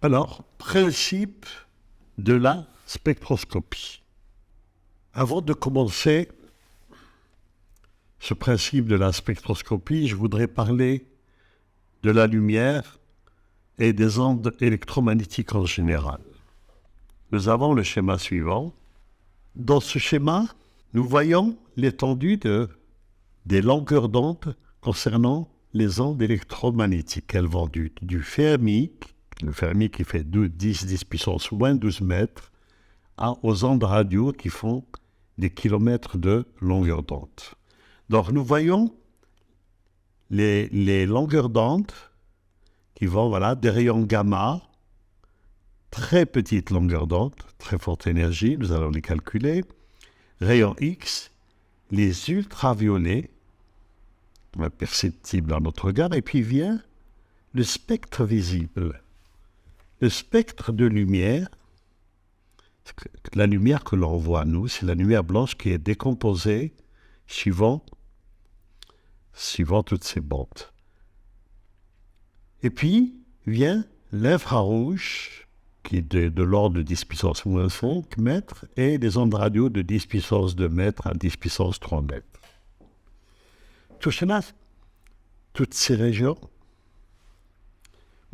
Alors, principe de la spectroscopie. Avant de commencer ce principe de la spectroscopie, je voudrais parler de la lumière et des ondes électromagnétiques en général. Nous avons le schéma suivant. Dans ce schéma, nous voyons l'étendue des longueurs d'onde concernant les ondes électromagnétiques. Elles vont du Fermi, le Fermi qui fait 10 puissance moins 12 mètres, aux ondes radio qui font des kilomètres de longueur d'onde. Donc nous voyons les longueurs d'onde qui vont des rayons gamma, très petites longueurs d'onde, très forte énergie, nous allons les calculer, rayons X, les ultraviolets, perceptibles à notre regard, et puis vient le spectre visible. Le spectre de lumière, la lumière que l'on voit, nous, c'est la lumière blanche qui est décomposée suivant toutes ces bandes. Et puis vient l'infrarouge, qui est de l'ordre de 10 puissance moins 5 mètres, et les ondes radio de 10 puissance 2 mètres à 10 puissance 3 mètres. Tout cela, toutes ces régions,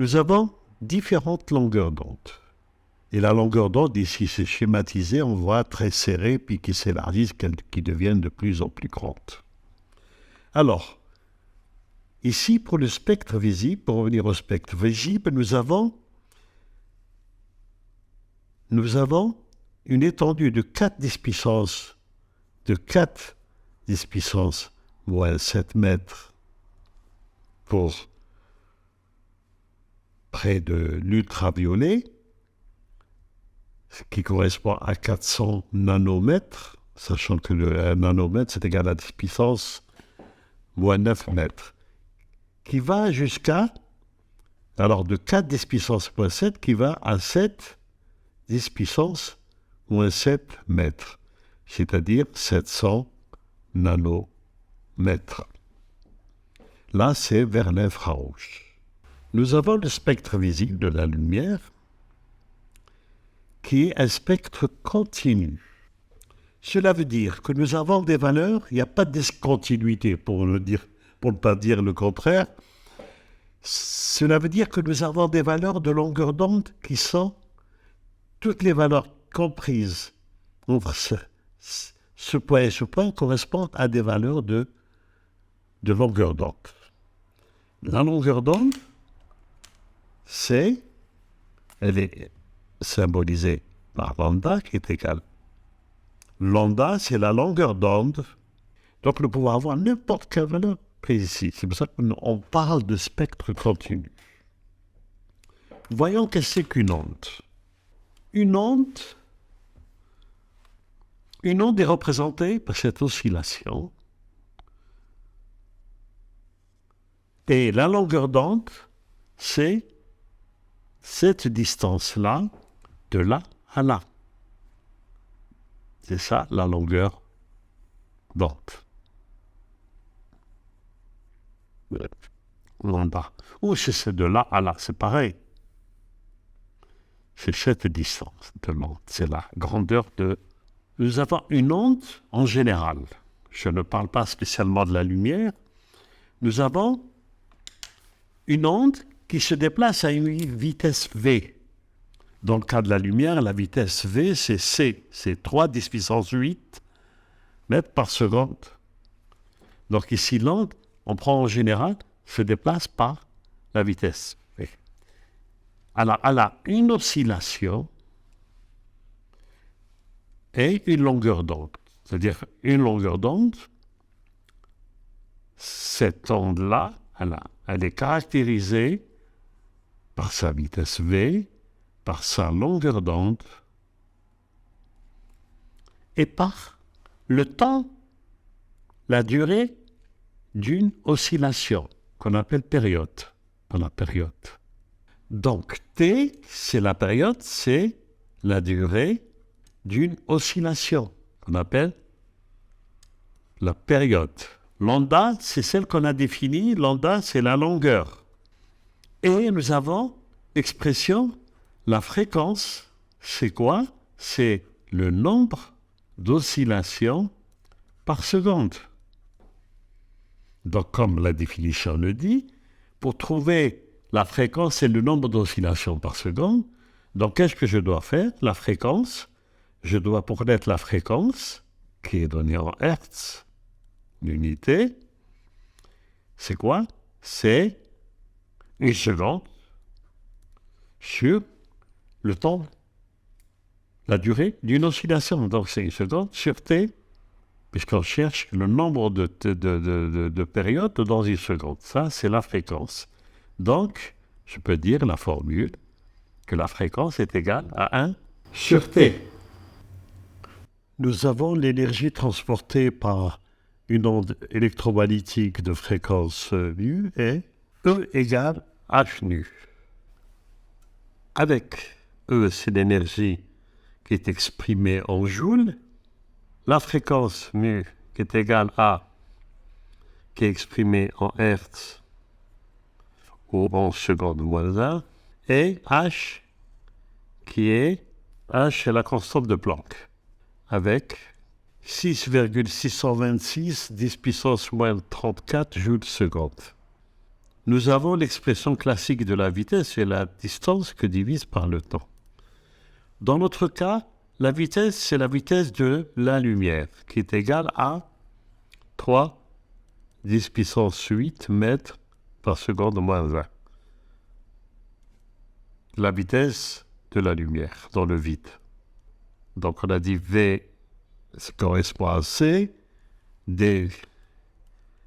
nous avons différentes longueurs d'onde. Et la longueur d'onde, ici, c'est schématisé, on voit très serré, puis qui s'élargissent, qui deviennent de plus en plus grandes. Alors, ici, pour le spectre visible, pour revenir au spectre visible, nous avons une étendue de 4 10 puissance moins 7 mètres pour près de l'ultraviolet, ce qui correspond à 400 nanomètres, sachant que le nanomètre, c'est égal à 10 puissance moins 9 mètres, qui va de 4 10 puissance moins 7, qui va à 7 10 puissance moins 7 mètres, c'est-à-dire 700 nanomètres. Là, c'est vers l'infrarouge. Nous avons le spectre visible de la lumière, qui est un spectre continu. Cela veut dire que nous avons des valeurs, il n'y a pas de discontinuité, pour ne pas dire le contraire. Cela veut dire que nous avons des valeurs de longueur d'onde qui sont toutes les valeurs comprises entre ce point et ce point correspondent à des valeurs de longueur d'onde. La longueur d'onde, elle est symbolisée par lambda qui est égal. Lambda, c'est la longueur d'onde. Donc nous pouvons avoir n'importe quelle valeur prise ici. C'est pour ça qu'on parle de spectre continu. Voyons qu'est-ce qu'une onde. Une onde est représentée par cette oscillation. Et la longueur d'onde, c'est cette distance-là, de là à là. C'est ça, la longueur d'onde. Lambda. Ou c'est de là à là, c'est pareil. C'est cette distance de l'onde, c'est la grandeur de... Nous avons une onde en général. Je ne parle pas spécialement de la lumière. Nous avons une onde qui se déplace à une vitesse v. Dans le cas de la lumière, la vitesse v, c'est c. C'est 3 10 puissance 8 mètres par seconde. Donc ici, l'onde, on prend en général, se déplace par la vitesse v. Alors, elle a une oscillation et une longueur d'onde. C'est-à-dire une longueur d'onde, cette onde-là, elle est caractérisée par sa vitesse v, par sa longueur d'onde et par le temps, la durée d'une oscillation qu'on appelle période. Donc, T, c'est la période, c'est la durée d'une oscillation qu'on appelle la période. Lambda, c'est celle qu'on a définie. Lambda, c'est la longueur. Et nous avons l'expression La fréquence, c'est quoi? C'est le nombre d'oscillations par seconde. Donc, comme la définition le dit, pour trouver la fréquence, c'est le nombre d'oscillations par seconde. Donc, qu'est-ce que je dois faire? La fréquence, je dois connaître la fréquence, qui est donnée en Hertz, l'unité. C'est quoi? C'est une seconde sur le temps, la durée d'une oscillation. Donc, c'est une seconde sur t, puisqu'on cherche le nombre de périodes dans une seconde. Ça, c'est la fréquence. Donc, je peux dire la formule que la fréquence est égale à 1 sur t. Nous avons l'énergie transportée par une onde électromagnétique de fréquence nu et E égale h nu. Avec E, c'est l'énergie qui est exprimée en joules. La fréquence mu qui est égale à, qui est exprimée en Hertz ou en seconde moins 1, et H qui est, H est la constante de Planck, avec 6,626 10 puissance moins 34 joules seconde. Nous avons l'expression classique de la vitesse, c'est la distance que divise par le temps. Dans notre cas, la vitesse, c'est la vitesse de la lumière, qui est égale à 3 10 puissance 8 mètres par seconde moins 1. La vitesse de la lumière dans le vide. Donc on a dit V correspond à C, D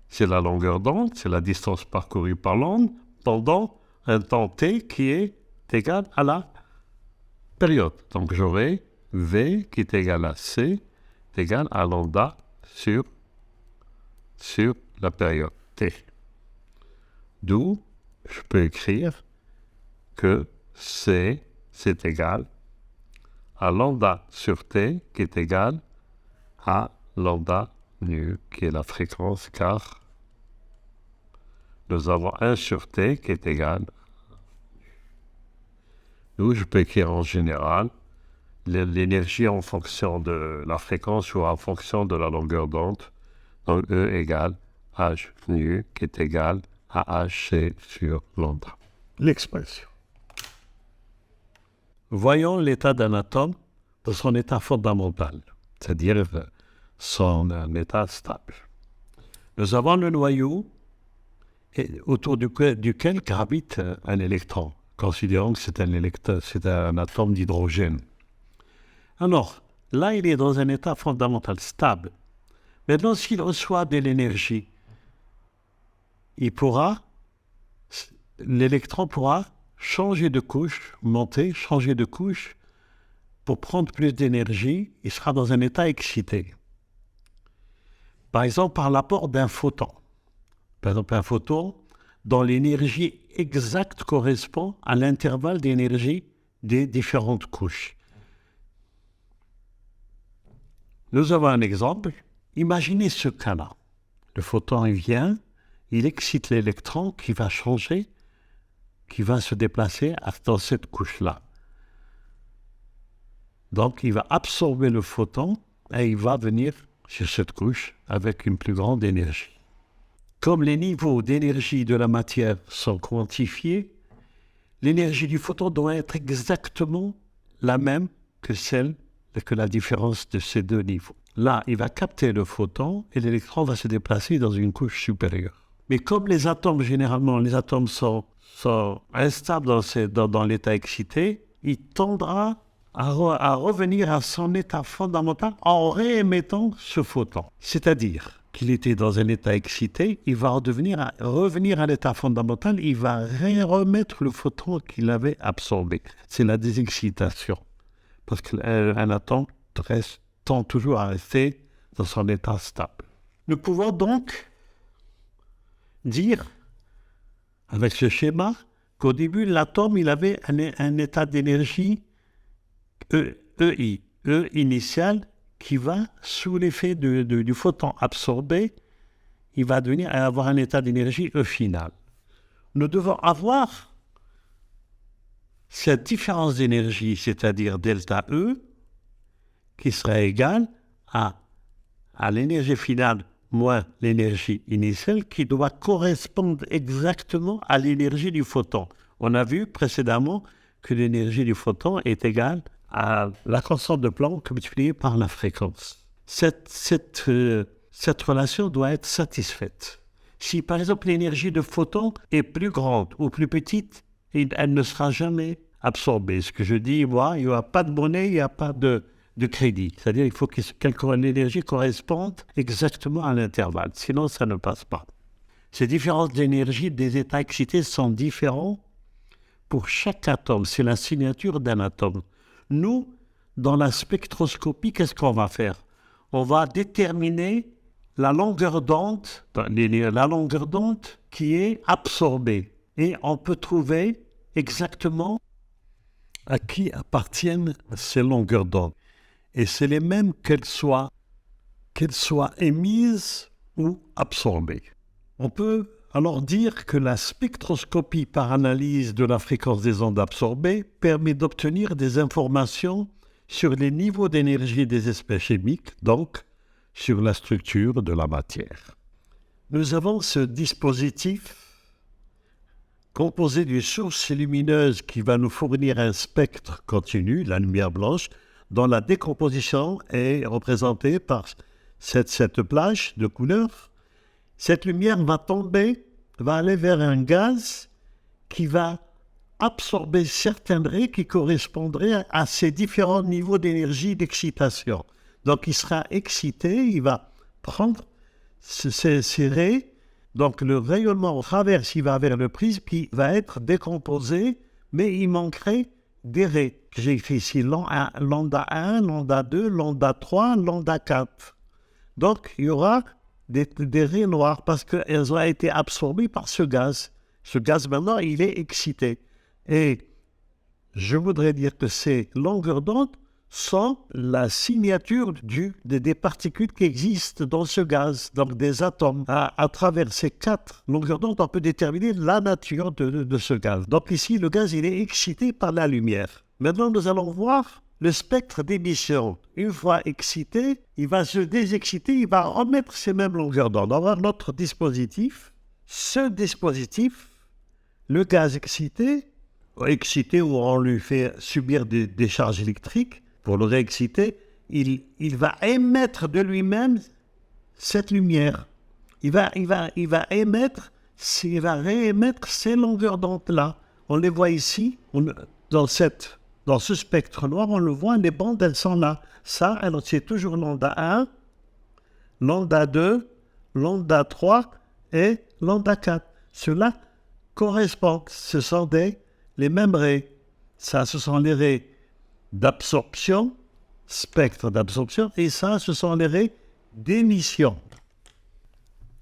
c'est la longueur d'onde, c'est la distance parcourue par l'onde pendant un temps T qui est égal à la période. Donc j'aurai V qui est égal à C est égal à lambda sur la période T. D'où je peux écrire que C c'est égal à lambda sur T qui est égal à lambda nu qui est la fréquence, car nous avons 1 sur T qui est égal. D'où je peux écrire en général l'énergie en fonction de la fréquence ou en fonction de la longueur d'onde. Donc E égale H nu qui est égal à HC sur lambda. L'expression. Voyons l'état d'un atome de son état fondamental, c'est-à-dire son état stable. Nous avons le noyau autour duquel gravite un électron. Considérons que c'est un atome d'hydrogène. Alors, là, il est dans un état fondamental stable. Maintenant, s'il reçoit de l'énergie, l'électron pourra changer de couche, changer de couche, pour prendre plus d'énergie, il sera dans un état excité. Par exemple, par l'apport d'un photon. Par exemple, un photon dont l'énergie exacte correspond à l'intervalle d'énergie des différentes couches. Nous avons un exemple. Imaginez ce cas-là. Le photon, il vient, il excite l'électron qui va changer, qui va se déplacer dans cette couche-là. Donc, il va absorber le photon et il va venir sur cette couche avec une plus grande énergie. Comme les niveaux d'énergie de la matière sont quantifiés, l'énergie du photon doit être exactement la même que la différence de ces deux niveaux. Là, il va capter le photon et l'électron va se déplacer dans une couche supérieure. Mais comme les atomes, généralement, les atomes sont instables dans l'état excité, il tendra à revenir à son état fondamental en réémettant ce photon. C'est-à-dire qu'il était dans un état excité, il va revenir à l'état fondamental, il va remettre le photon qu'il avait absorbé. C'est la désexcitation. Parce qu'un atome tend toujours à rester dans son état stable. Nous pouvons donc dire, avec ce schéma, qu'au début, l'atome, il avait un état d'énergie EI, E initial, qui va, sous l'effet du photon absorbé, il va avoir un état d'énergie E final. Nous devons avoir cette différence d'énergie, c'est-à-dire delta E, qui serait égale à l'énergie finale moins l'énergie initiale, qui doit correspondre exactement à l'énergie du photon. On a vu précédemment que l'énergie du photon est égale à la constante de Planck multipliée par la fréquence. Cette relation doit être satisfaite. Si par exemple l'énergie de photon est plus grande ou plus petite, elle ne sera jamais absorbée. Ce que je dis, moi, il n'y aura pas de monnaie, il n'y a pas de crédit. C'est-à-dire qu'il faut que l'énergie corresponde exactement à l'intervalle. Sinon, ça ne passe pas. Ces différences d'énergie des états excités sont différents pour chaque atome. C'est la signature d'un atome. Nous, dans la spectroscopie, qu'est-ce qu'on va faire? On va déterminer la longueur d'onde qui est absorbée. Et on peut trouver exactement à qui appartiennent ces longueurs d'onde. Et c'est les mêmes qu'elles soient émises ou absorbées. On peut alors dire que la spectroscopie par analyse de la fréquence des ondes absorbées permet d'obtenir des informations sur les niveaux d'énergie des espèces chimiques, donc sur la structure de la matière. Nous avons ce dispositif composé d'une source lumineuse qui va nous fournir un spectre continu, la lumière blanche, dont la décomposition est représentée par cette plage de couleurs. Cette lumière va aller vers un gaz qui va absorber certains rays qui correspondraient à ces différents niveaux d'énergie d'excitation. Donc il sera excité, il va prendre ces rays, donc le rayonnement traverse, il va vers le prisme qui va être décomposé, mais il manquerait des rays. J'ai écrit ici lambda 1, lambda 2, lambda 3, lambda 4. Donc il y aura des rays noirs parce qu'elles ont été absorbées par ce gaz. Ce gaz maintenant, il est excité. Et je voudrais dire que ces longueurs d'onde sont la signature des particules qui existent dans ce gaz, donc des atomes. À travers ces 4 longueurs d'onde, on peut déterminer la nature de ce gaz. Donc ici, le gaz, il est excité par la lumière. Maintenant, nous allons voir le spectre d'émission. Une fois excité, il va se désexciter, il va remettre ces mêmes longueurs d'onde. On va voir notre dispositif. Ce dispositif, le gaz excité où on lui fait subir des charges électriques, pour le réexciter, il va émettre de lui-même cette lumière. Il va réémettre ces longueurs d'onde-là. On les voit ici, dans ce spectre noir, on le voit, les bandes, elles sont là. Ça, alors c'est toujours lambda 1, lambda 2, lambda 3 et lambda 4. Cela correspond, ce sont les mêmes rays. Ça, ce sont les rays d'absorption, spectre d'absorption, et ça, ce sont les rays d'émission.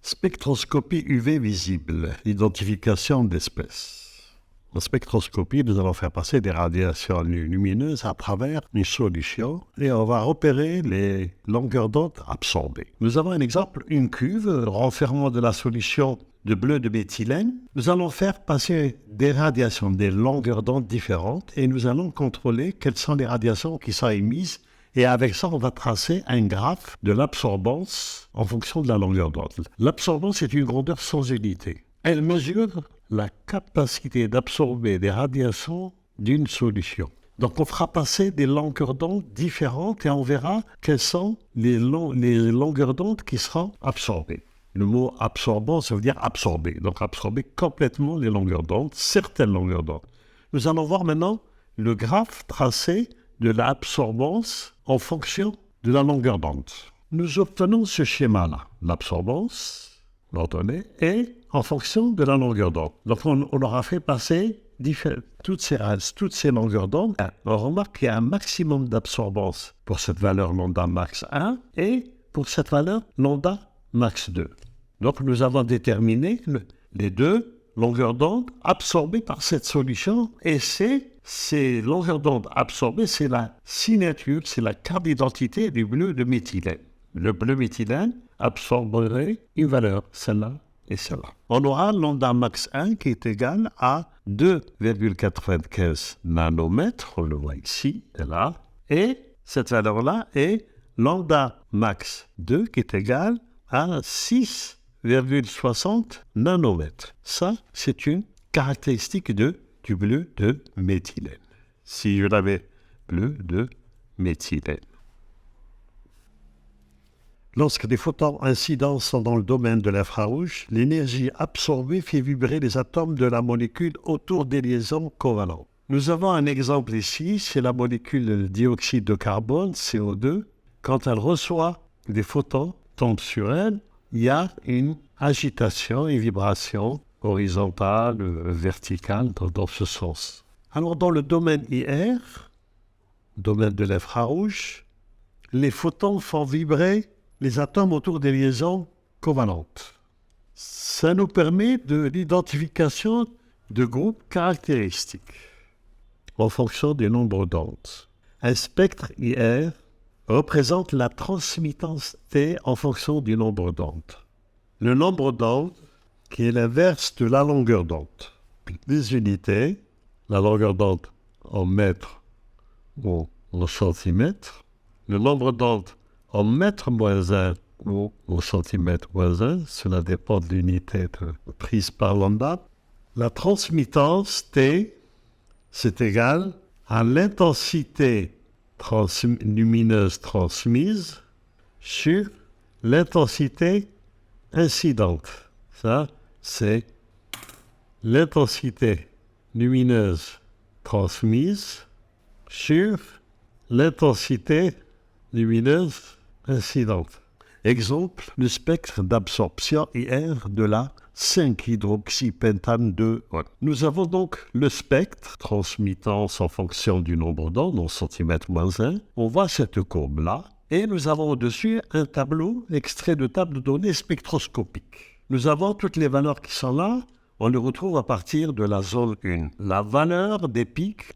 Spectroscopie UV visible, identification d'espèces. En spectroscopie, nous allons faire passer des radiations lumineuses à travers une solution et on va repérer les longueurs d'onde absorbées. Nous avons un exemple, une cuve renfermant de la solution de bleu de méthylène. Nous allons faire passer des radiations, des longueurs d'onde différentes et nous allons contrôler quelles sont les radiations qui sont émises. Et avec ça, on va tracer un graphe de l'absorbance en fonction de la longueur d'onde. L'absorbance est une grandeur sans unité. Elle mesure la capacité d'absorber des radiations d'une solution. Donc on fera passer des longueurs d'onde différentes et on verra quelles sont les longueurs d'onde qui seront absorbées. Le mot absorbant, ça veut dire absorber. Donc absorber complètement les longueurs d'onde, certaines longueurs d'onde. Nous allons voir maintenant le graphe tracé de l'absorbance en fonction de la longueur d'onde. Nous obtenons ce schéma-là, l'absorbance, l'ordonnée, et en fonction de la longueur d'onde. Donc on aura fait passer toutes ces longueurs d'onde. On remarque qu'il y a un maximum d'absorbance pour cette valeur lambda max 1 et pour cette valeur lambda max 2. Donc nous avons déterminé les deux longueurs d'onde absorbées par cette solution et ces longueurs d'onde absorbées, c'est la signature, c'est la carte d'identité du bleu de méthylène. Le bleu méthylène absorberait une valeur, celle-là et celle-là. On aura lambda max 1 qui est égal à 2,95 nanomètres, on le voit ici et là, et cette valeur-là est lambda max 2 qui est égal à 6,60 nanomètres. Ça, c'est une caractéristique du bleu de méthylène. Si je l'avais bleu de méthylène. Lorsque des photons incidents sont dans le domaine de l'infrarouge, l'énergie absorbée fait vibrer les atomes de la molécule autour des liaisons covalentes. Nous avons un exemple ici, c'est la molécule de dioxyde de carbone, CO2. Quand elle reçoit des photons, tombent sur elle, il y a une agitation, une vibration horizontale, verticale dans ce sens. Alors dans le domaine IR, domaine de l'infrarouge, les photons font vibrer les atomes autour des liaisons covalentes. Ça nous permet de l'identification de groupes caractéristiques en fonction des nombres d'ondes. Un spectre IR représente la transmittance T en fonction du nombre d'ondes. Le nombre d'ondes qui est l'inverse de la longueur d'onde. Les unités, la longueur d'onde en mètres ou en centimètres, le nombre d'ondes en mètre moins 1 ou au centimètre moins 1, cela dépend de l'unité prise par lambda. La transmittance T, c'est égal à l'intensité lumineuse transmise sur l'intensité incidente. Ça, c'est l'intensité lumineuse transmise sur l'intensité lumineuse incidente. Exemple, le spectre d'absorption IR de la 5-hydroxypentane 2-1. Nous avons donc le spectre, transmittance en fonction du nombre d'ondes, en centimètres moins 1. On voit cette courbe-là, et nous avons au-dessus un tableau extrait de table de données spectroscopiques. Nous avons toutes les valeurs qui sont là. On les retrouve à partir de la zone 1. La valeur des pics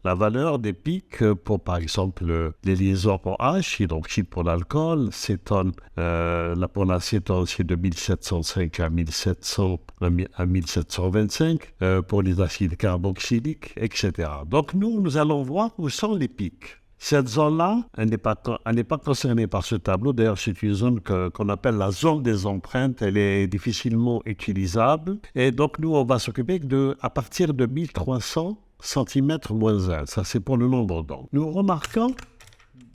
pour, par exemple, les liaisons en H, hydroxyde pour l'alcool, cétone, pour l'acétone, c'est de 1705 à 1725, pour les acides carboxyliques, etc. Donc, nous allons voir où sont les pics. Cette zone-là, elle n'est pas concernée par ce tableau. D'ailleurs, c'est une zone qu'on appelle la zone des empreintes. Elle est difficilement utilisable. Et donc, nous, on va s'occuper à partir de 1300 cm moins 1. Ça, c'est pour le nombre d'ondes. Nous remarquons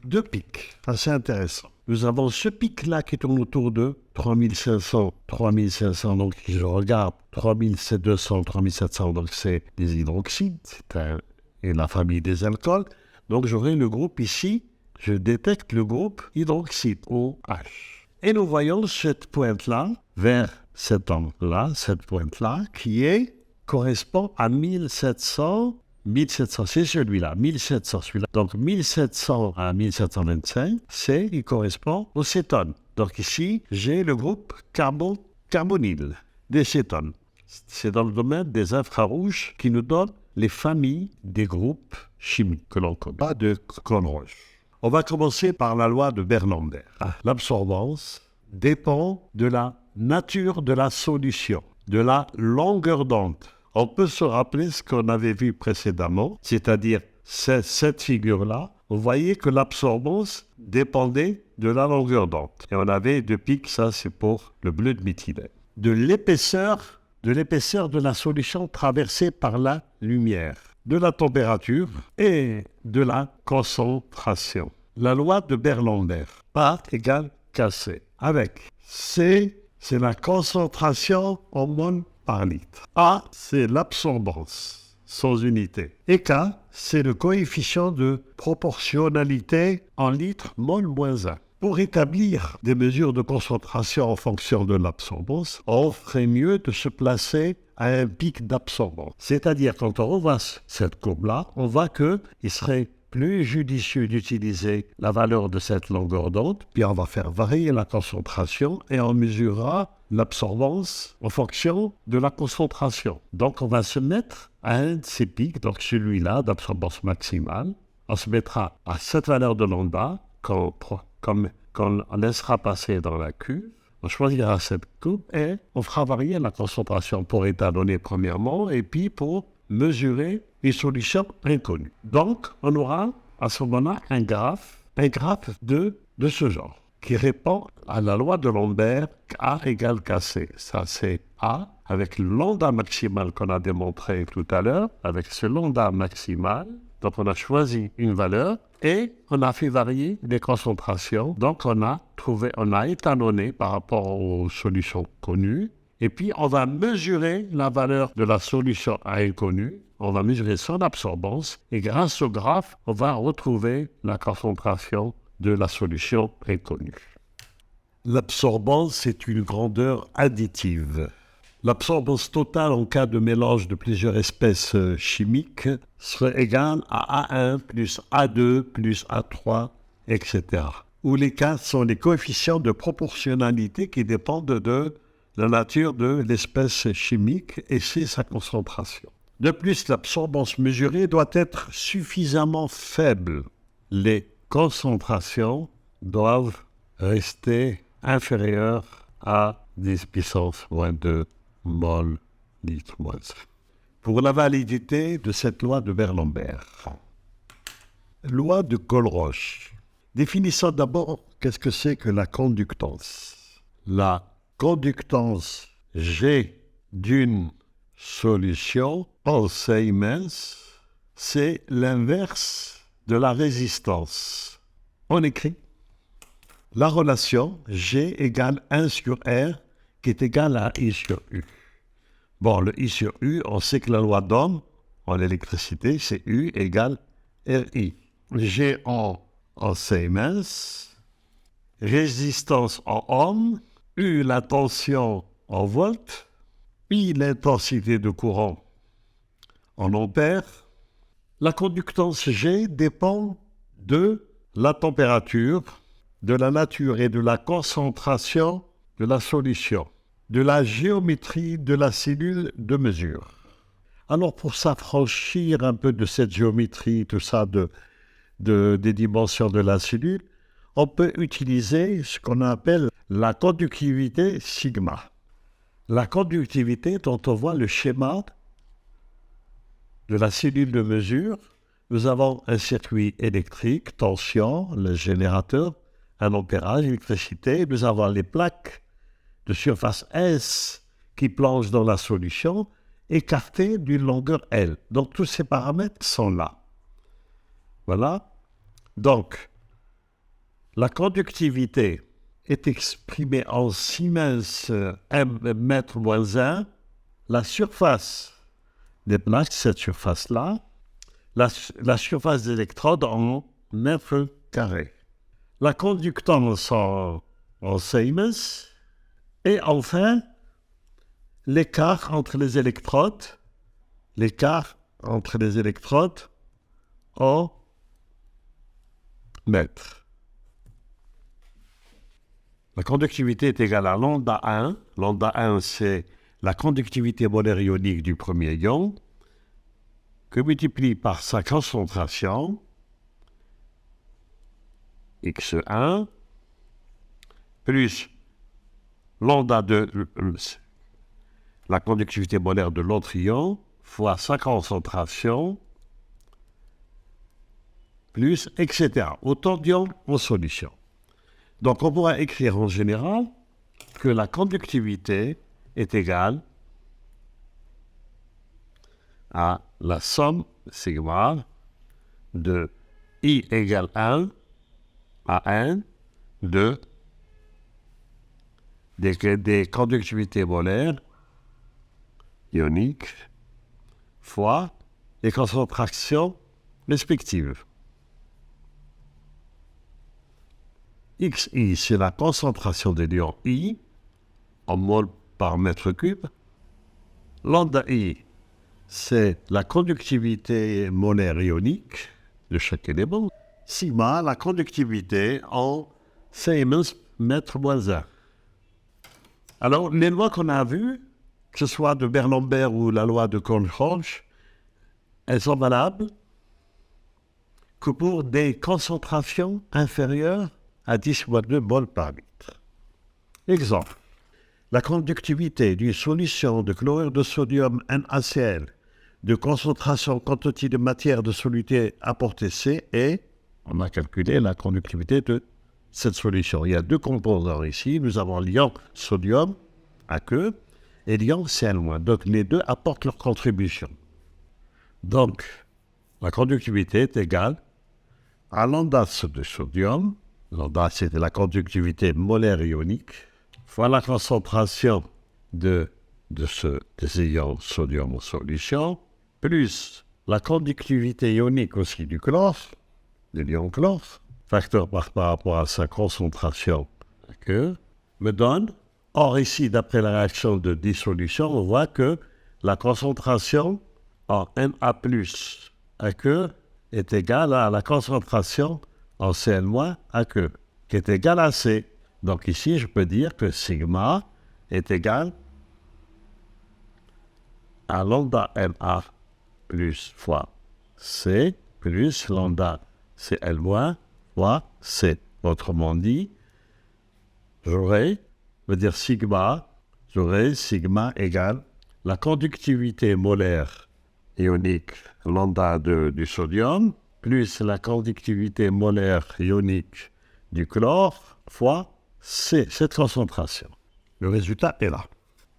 deux pics assez intéressants. Nous avons ce pic-là qui tourne autour de 3500. Donc, si je regarde 3200, 3700, donc c'est des hydroxydes. Et la famille des alcools. Donc, j'aurai le groupe ici, je détecte le groupe hydroxyde, OH. Et nous voyons cette pointe-là, vers cet angle-là, cette pointe-là, qui correspond à 1700, c'est celui-là, 1700, celui-là. Donc, 1700 à 1725, il correspond au cétone. Donc, ici, j'ai le groupe carbonyle, des cétones. C'est dans le domaine des infrarouges qui nous donne les familles des groupes chimiques que l'on connaît, pas de Conroche. On va commencer par la loi de Bernoulli. L'absorbance dépend de la nature de la solution, de la longueur d'onde. On peut se rappeler ce qu'on avait vu précédemment, c'est-à-dire cette figure-là. Vous voyez que l'absorbance dépendait de la longueur d'onde. Et on avait deux pics, ça c'est pour le bleu de méthylène. De l'épaisseur de la solution traversée par la lumière, de la température et de la concentration. La loi de Bernoulli, A égale KC, avec C, c'est la concentration en mol par litre. A, c'est l'absorbance, sans unité. Et K, c'est le coefficient de proportionnalité en litres mol moins 1. Pour établir des mesures de concentration en fonction de l'absorbance, on ferait mieux de se placer à un pic d'absorbance. C'est-à-dire, quand on revoit cette courbe-là, on voit qu'il serait plus judicieux d'utiliser la valeur de cette longueur d'onde, puis on va faire varier la concentration et on mesurera l'absorbance en fonction de la concentration. Donc, on va se mettre à un de ces pics, donc celui-là d'absorbance maximale. On se mettra à cette valeur de lambda qu'on laissera passer dans la cuve. On choisira cette coupe et on fera varier la concentration pour étalonner premièrement et puis pour mesurer une solution inconnue. Donc, on aura à ce moment-là un graphe de ce genre, qui répond à la loi de Lambert A égale KC. Ça, c'est A, avec le lambda maximal qu'on a démontré tout à l'heure, avec ce lambda maximal. Donc, on a choisi une valeur et on a fait varier les concentrations. Donc, on a étalonné par rapport aux solutions connues. Et puis, on va mesurer la valeur de la solution à inconnue. On va mesurer son absorbance. Et grâce au graphe, on va retrouver la concentration de la solution inconnue. L'absorbance est une grandeur additive. L'absorbance totale en cas de mélange de plusieurs espèces chimiques serait égale à A1 plus A2 plus A3, etc. Où les cas sont les coefficients de proportionnalité qui dépendent de la nature de l'espèce chimique et c'est sa concentration. De plus, l'absorbance mesurée doit être suffisamment faible. Les concentrations doivent rester inférieures à 10 puissance moins 2 mol litre moins 1. Pour la validité de cette loi de Beer-Lambert. Loi de Colroche. Définissons d'abord qu'est-ce que c'est que la conductance. La conductance G d'une solution en Siemens, c'est l'inverse de la résistance. On écrit la relation G égale 1 sur R qui est égal à I sur U. Bon, le I sur U, on sait que la loi d'Ohm en électricité, c'est U égale RI. G en Siemens, résistance en Ohm, U la tension en volts, I l'intensité de courant en ampères. La conductance G dépend de la température, de la nature et de la concentration de la solution, de la géométrie de la cellule de mesure. Alors pour s'affranchir un peu de cette géométrie, tout ça, des dimensions de la cellule, on peut utiliser ce qu'on appelle la conductivité sigma. La conductivité dont on voit le schéma de la cellule de mesure, nous avons un circuit électrique, tension, le générateur, un ampérage, électricité, nous avons les plaques de surface S qui plongent dans la solution, écartées d'une longueur L. Donc tous ces paramètres sont là. Voilà. Donc, la conductivité est exprimée en Siemens M mètre moins 1. La surface des plaques, cette surface-là, la surface des électrodes en mètres carrés. La conductance en Siemens, et enfin, l'écart entre les électrodes en mètres. La conductivité est égale à lambda 1. Lambda 1, c'est la conductivité molaire ionique du premier ion, que multiplie par sa concentration, X1, plus lambda 2, la conductivité molaire de l'autre ion, fois sa concentration, plus, etc. Autant d'ions en solution. Donc, on pourra écrire en général que la conductivité est égale à la somme sigma de I égale 1 à 1 des conductivités molaires ioniques fois les concentrations respectives. Xi, c'est la concentration de l'ion I en mol par mètre cube. Lambda I, c'est la conductivité molaire ionique de chaque élément. Sigma, la conductivité en Siemens mètre moins 1. Alors, les lois qu'on a vues, que ce soit de Beer-Lambert ou la loi de Colroche, elles sont valables que pour des concentrations inférieures à 10/2 mol par litre. Exemple, la conductivité d'une solution de chlorure de sodium NaCl de concentration quantité de matière de soluté apportée C et on a calculé la conductivité de cette solution. Il y a deux composants ici. Nous avons l'ion sodium, aqueux, et l'ion Cl-. Donc les deux apportent leur contribution. Donc la conductivité est égale à lambda de sodium. Lambda, c'est la conductivité molaire ionique, fois la concentration des ions sodium en solution, plus la conductivité ionique aussi du chlore, de l'ion chlore, facteur par rapport à sa concentration, que me donne. Or ici, d'après la réaction de dissolution, on voit que la concentration en Na+, aqueux est égale à la concentration en Cl- aqueux, qui est égale à C. Donc ici, je peux dire que sigma est égal à lambda Na plus fois C plus lambda Cl- fois C. Autrement dit, j'aurai sigma égale la conductivité molaire ionique lambda du sodium plus la conductivité molaire ionique du chlore fois C, cette concentration. Le résultat est là.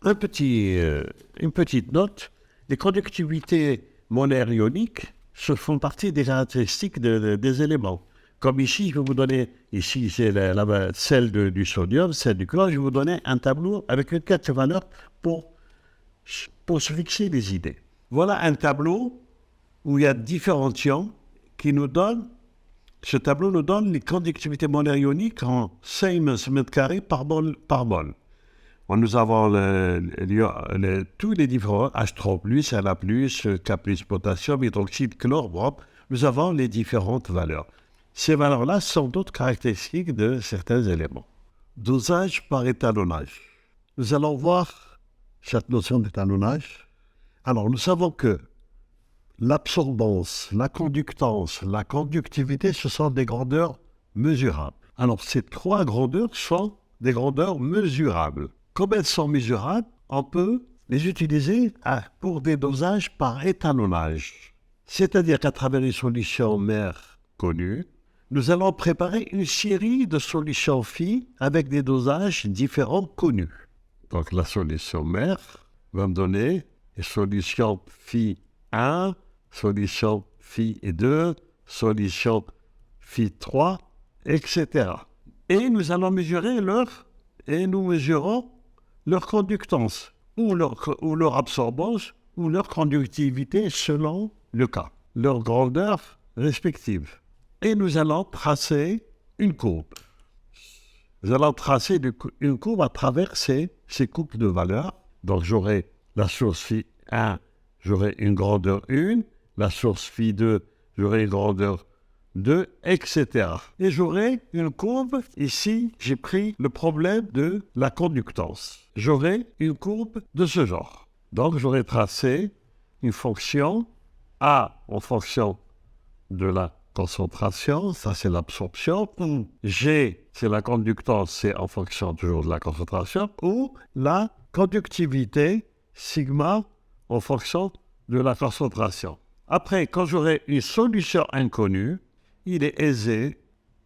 Une petite note, les conductivités molaires ioniques font partie des caractéristiques des éléments. Comme ici, je vais vous donner, ici c'est celle du sodium, celle du chlore, je vais vous donner un tableau avec les 4 valeurs pour se fixer les idées. Voilà un tableau où il y a différents ions qui nous donnent, ce tableau nous donne les conductivités molaires ioniques en Siemens mètre carré par mol. Nous avons tous les différents H3+, Na+, K+, potassium, hydroxyde, chlore, bon, nous avons les différentes valeurs. Ces valeurs-là sont d'autres caractéristiques de certains éléments. Dosage par étalonnage. Nous allons voir cette notion d'étalonnage. Alors, nous savons que l'absorbance, la conductance, la conductivité, ce sont des grandeurs mesurables. Alors, ces trois grandeurs sont des grandeurs mesurables. Comme elles sont mesurables, on peut les utiliser pour des dosages par étalonnage. C'est-à-dire qu'à travers les solutions mères connues, nous allons préparer une série de solutions phi avec des dosages différents connus. Donc la solution mère va me donner les solutions phi 1, solution phi 2, solution phi 3, etc. Et nous allons mesurer nous mesurons leur conductance, ou leur absorbance, ou leur conductivité selon le cas, leur grandeur respective. Et nous allons tracer une courbe. Nous allons tracer une courbe à travers ces coupes de valeurs. Donc j'aurai la source phi 1, j'aurai une grandeur 1, la source phi 2, j'aurai une grandeur 2, etc. Et j'aurai une courbe, ici j'ai pris le problème de la conductance. J'aurai une courbe de ce genre. Donc j'aurai tracé une fonction A en fonction de la concentration, ça c'est l'absorption, G c'est la conductance, c'est en fonction toujours de la concentration, ou la conductivité, sigma, en fonction de la concentration. Après, quand j'aurai une solution inconnue, il est aisé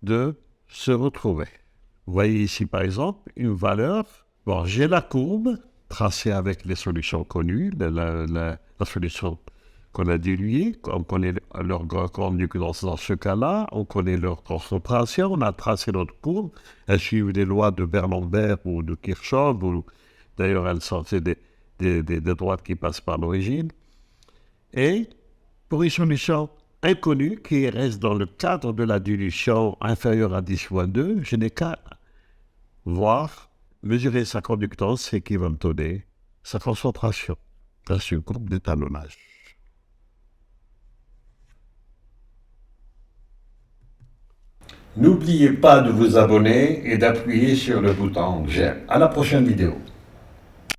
de se retrouver. Vous voyez ici par exemple une valeur, bon j'ai la courbe tracée avec les solutions connues, la solution qu'on a dilué, on connaît leur conductance dans ce cas-là, on connaît leur concentration, on a tracé notre courbe, elles suivent des lois de Bernoulli ou de Kirchhoff, ou d'ailleurs elles sont des droites qui passent par l'origine. Et pour une solution inconnue qui reste dans le cadre de la dilution inférieure à 10 fois 2, je n'ai qu'à mesurer sa conductance et qui va me donner sa concentration. C'est une courbe d'étalonnage. N'oubliez pas de vous abonner et d'appuyer sur le bouton j'aime. À la prochaine vidéo.